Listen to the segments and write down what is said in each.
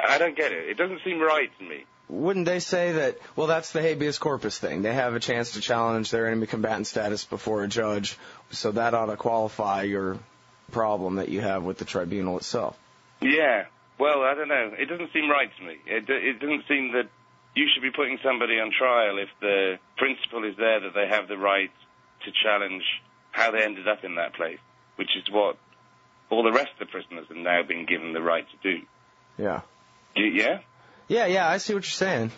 I don't get it. It doesn't seem right to me. Wouldn't they say that, well, that's the habeas corpus thing. They have a chance to challenge their enemy combatant status before a judge, so that ought to qualify your problem that you have with the tribunal itself. Yeah. Well, I don't know. It doesn't seem right to me. It doesn't seem that you should be putting somebody on trial if the principle is there that they have the right to challenge how they ended up in that place, which is what all the rest of the prisoners have now been given the right to do. Yeah. Yeah? Yeah, I see what you're saying.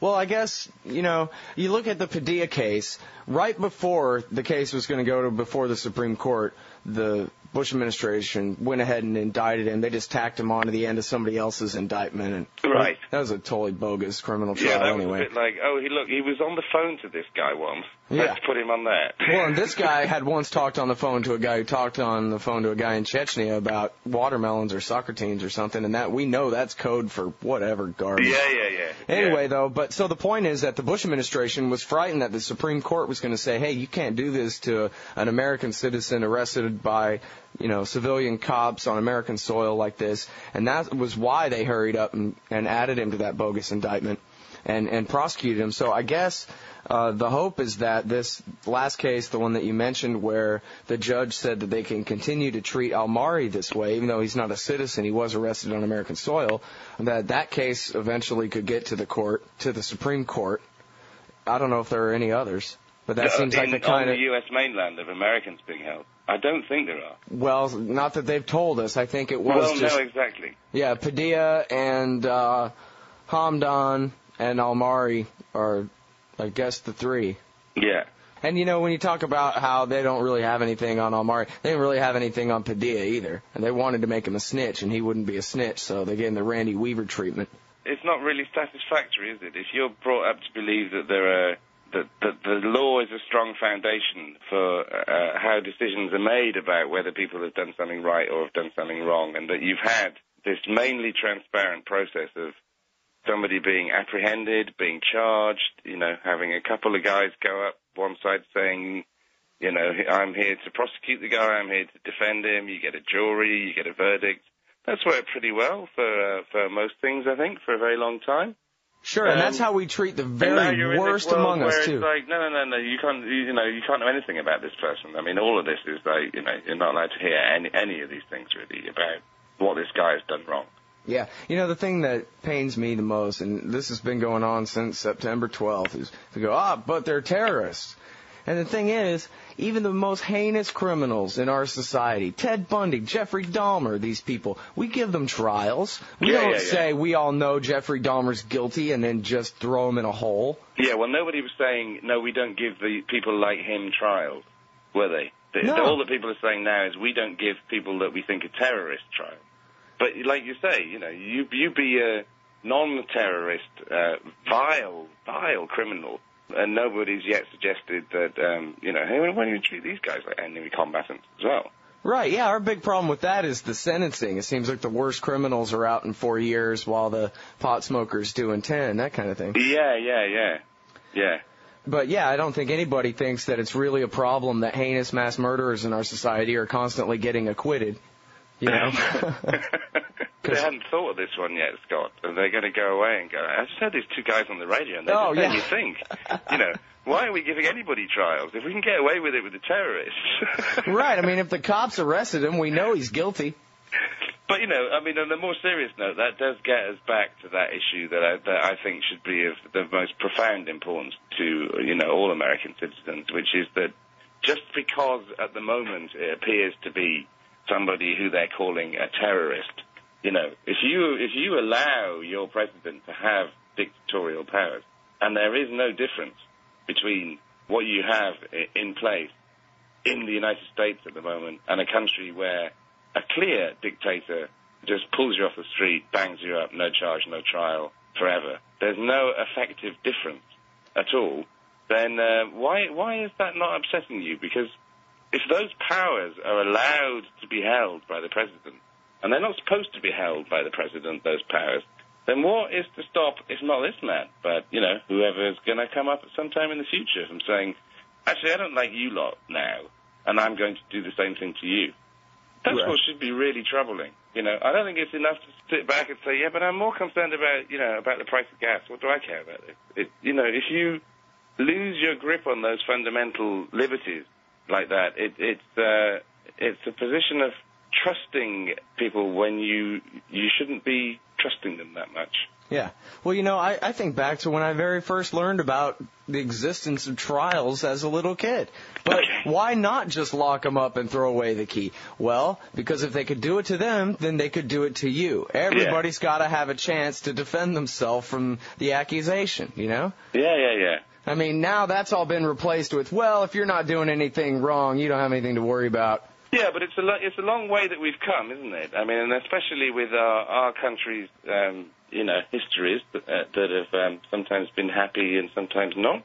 Well, I guess, you look at the Padilla case, right before the case was going to go before the Supreme Court, the Bush administration went ahead and indicted him. They just tacked him on to the end of somebody else's indictment. And right. That was a totally bogus criminal trial anyway. Was a bit like, he was on the phone to this guy once. Yeah. Let's put him on that. Well, and this guy had once talked on the phone to a guy who talked on the phone to a guy in Chechnya about watermelons or soccer teams or something, and that we know that's code for whatever garbage. Yeah. Anyway, though, so the point is that the Bush administration was frightened that the Supreme Court was going to say, hey, you can't do this to an American citizen arrested by, civilian cops on American soil like this, and that was why they hurried up and added him to that bogus indictment and prosecuted him. So I guess the hope is that this last case, the one that you mentioned, where the judge said that they can continue to treat Al-Mari this way, even though he's not a citizen, he was arrested on American soil, that case eventually could get to the Supreme Court. I don't know if there are any others, but that seems like the kind on the U.S. mainland of Americans being held. I don't think there are. Well, not that they've told us. I think it was no, exactly. Yeah, Padilla and Hamdan and Al-Mari are, I guess, the three. Yeah. And, when you talk about how they don't really have anything on Al-Mari, they didn't really have anything on Padilla either. And they wanted to make him a snitch, and he wouldn't be a snitch, so they gave him the Randy Weaver treatment. It's not really satisfactory, is it? If you're brought up to believe that that the law is a strong foundation for how decisions are made about whether people have done something right or have done something wrong, and that you've had this mainly transparent process of somebody being apprehended, being charged, having a couple of guys go up one side saying, I'm here to prosecute the guy, I'm here to defend him, you get a jury, you get a verdict. That's worked pretty well for most things, I think, for a very long time. Sure, and that's how we treat the very worst among us, too. It's like, no, you can't know anything about this person. I mean, all of this is like, you're not allowed to hear any of these things, really, about what this guy has done wrong. Yeah, the thing that pains me the most, and this has been going on since September 12th, is to go, but they're terrorists. And the thing is, even the most heinous criminals in our society, Ted Bundy, Jeffrey Dahmer, these people, we give them trials. We don't say we all know Jeffrey Dahmer's guilty and then just throw him in a hole. Yeah, well, nobody was saying, no, we don't give the people like him trials, were they? No. All that people are saying now is we don't give people that we think are terrorists trials. But like you say, you be a non-terrorist, vile criminal, and nobody's yet suggested that, hey, why don't you treat these guys like enemy combatants as well? Right, yeah, our big problem with that is the sentencing. It seems like the worst criminals are out in 4 years while the pot smokers do in 10, that kind of thing. Yeah. But, yeah, I don't think anybody thinks that it's really a problem that heinous mass murderers in our society are constantly getting acquitted. They hadn't thought of this one yet, Scott. And they're going to go away and go, I just heard these two guys on the radio, and they just made me think, why are we giving anybody trials? If we can get away with it with the terrorists. Right, I mean, if the cops arrested him, we know he's guilty. But, on a more serious note, that does get us back to that issue that I think should be of the most profound importance to, all American citizens, which is that just because at the moment it appears to be somebody who they're calling a terrorist, if you allow your president to have dictatorial powers, and there is no difference between what you have in place in the United States at the moment and a country where a clear dictator just pulls you off the street, bangs you up, no charge, no trial, forever. There's no effective difference at all. Then why is that not upsetting you? Because if those powers are allowed to be held by the president, and they're not supposed to be held by the president, those powers, then what is to stop, if not this man, but, whoever's going to come up at some time in the future from saying, actually, I don't like you lot now, and I'm going to do the same thing to you. That's what should be really troubling. You know, I don't think it's enough to sit back and say, yeah, but I'm more concerned about, you know, about the price of gas. What do I care about this? You know, if you lose your grip on those fundamental liberties like that, it's a position of trusting people when you shouldn't be trusting them that much. Yeah. Well, you know, I think back to when I very first learned about the existence of trials as a little kid. But why not just lock them up and throw away the key? Well, because if they could do it to them, then they could do it to you. Everybody's got to have a chance to defend themselves from the accusation, you know? Yeah. I mean, now that's all been replaced with, well, if you're not doing anything wrong, you don't have anything to worry about. Yeah, but it's a long way that we've come, isn't it? I mean, and especially with our country's, you know, histories that have sometimes been happy and sometimes not.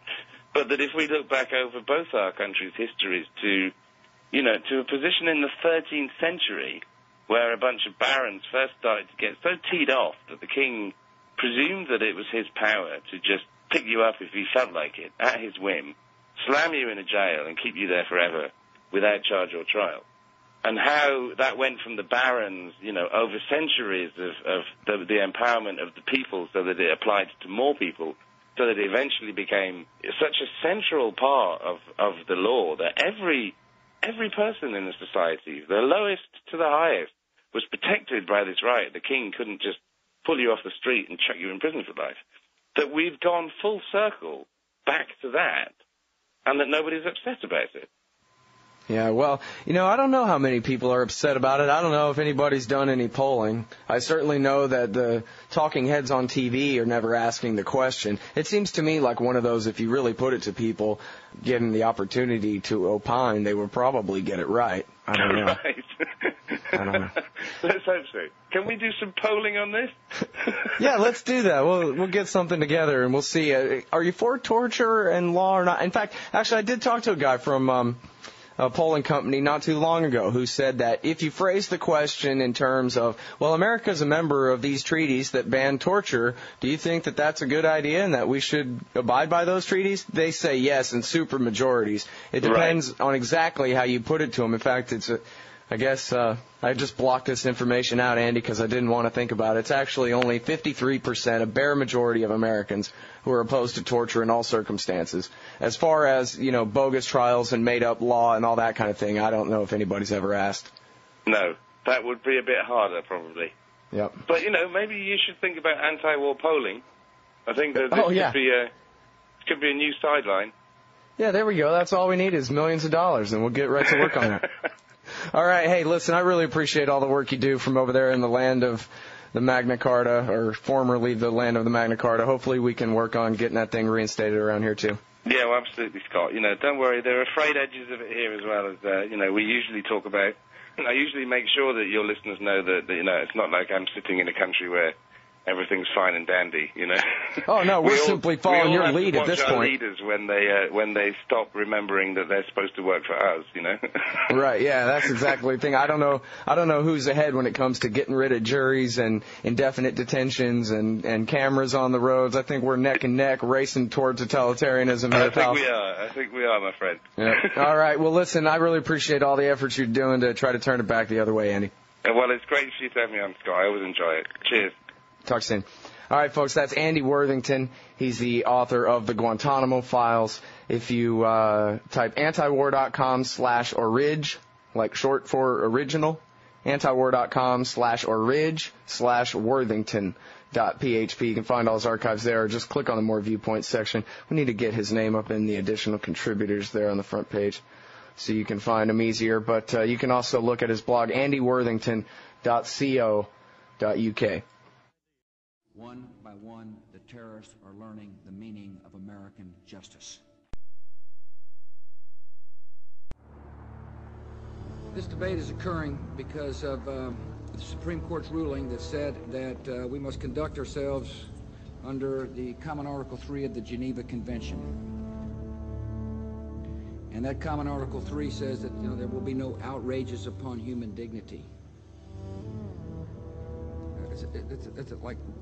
But that if we look back over both our countries' histories to, you know, to a position in the 13th century where a bunch of barons first started to get so teed off that the king presumed that it was his power to just pick you up if he felt like it, at his whim, slam you in a jail and keep you there forever without charge or trial. And how that went from the barons, you know, over centuries of the empowerment of the people so that it applied to more people, so that it eventually became such a central part of the law that every person in the society, the lowest to the highest, was protected by this right. The king couldn't just pull you off the street and chuck you in prison for life. That we've gone full circle back to that, and that nobody's upset about it. Yeah, well, you know, I don't know how many people are upset about it. I don't know if anybody's done any polling. I certainly know that the talking heads on TV are never asking the question. It seems to me like one of those, if you really put it to people, given the opportunity to opine, they would probably get it right. I don't know. Right. I don't know. Let's hope so. Can we do some polling on this? Yeah, let's do that. We'll get something together and we'll see. Are you for torture and law or not? In fact, actually, I did talk to a guy from a polling company not too long ago who said that if you phrase the question in terms of, well, America's a member of these treaties that ban torture, do you think that that's a good idea and that we should abide by those treaties? They say yes in super majorities. It depends on exactly how you put it to them. In fact, I guess I just blocked this information out, Andy, because I didn't want to think about it. It's actually only 53%, a bare majority of Americans who are opposed to torture in all circumstances. As far as, you know, bogus trials and made-up law and all that kind of thing, I don't know if anybody's ever asked. No, that would be a bit harder, probably. Yep. But, you know, maybe you should think about anti-war polling. I think that this could be a new sideline. Yeah, there we go. That's all we need is millions of dollars, and we'll get right to work on that. All right. Hey, listen, I really appreciate all the work you do from over there in the land of the Magna Carta, or formerly the land of the Magna Carta. Hopefully we can work on getting that thing reinstated around here, too. Yeah, well, absolutely, Scott. You know, don't worry. There are frayed edges of it here as well as, you know, we usually talk about. I usually make sure that your listeners know that, you know, it's not like I'm sitting in a country where everything's fine and dandy, you know. Oh no, we're simply following your lead at this point. We all have to watch our leaders when they stop remembering that they're supposed to work for us, you know. Right, yeah, that's exactly the thing. I don't know who's ahead when it comes to getting rid of juries and indefinite detentions and cameras on the roads. I think we're neck and neck racing towards totalitarianism here. I think we are, my friend. Yeah. All right, well listen, I really appreciate all the efforts you're doing to try to turn it back the other way, Andy. Well, it's great for you to have me on, Scott. I always enjoy it. Cheers. Talk soon. All right, folks, that's Andy Worthington. He's the author of the Guantanamo Files. If you type antiwar.com/orig, like short for original, antiwar.com/orig/Worthington.php. You can find all his archives there, or just click on the More Viewpoints section. We need to get his name up in the additional contributors there on the front page so you can find him easier. But you can also look at his blog, andyworthington.co.uk. One by one, the terrorists are learning the meaning of American justice. This debate is occurring because of the Supreme Court's ruling that said that we must conduct ourselves under the Common Article 3 of the Geneva Convention. And that Common Article 3 says that, you know, there will be no outrages upon human dignity.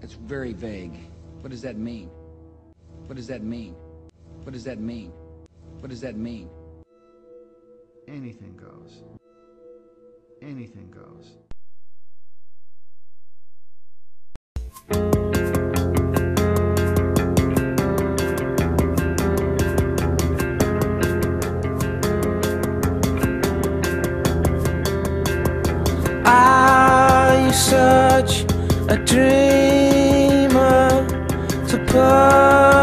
It's very vague. What does that mean? What does that mean? What does that mean? What does that mean? Anything goes. Anything goes. a dreamer to part.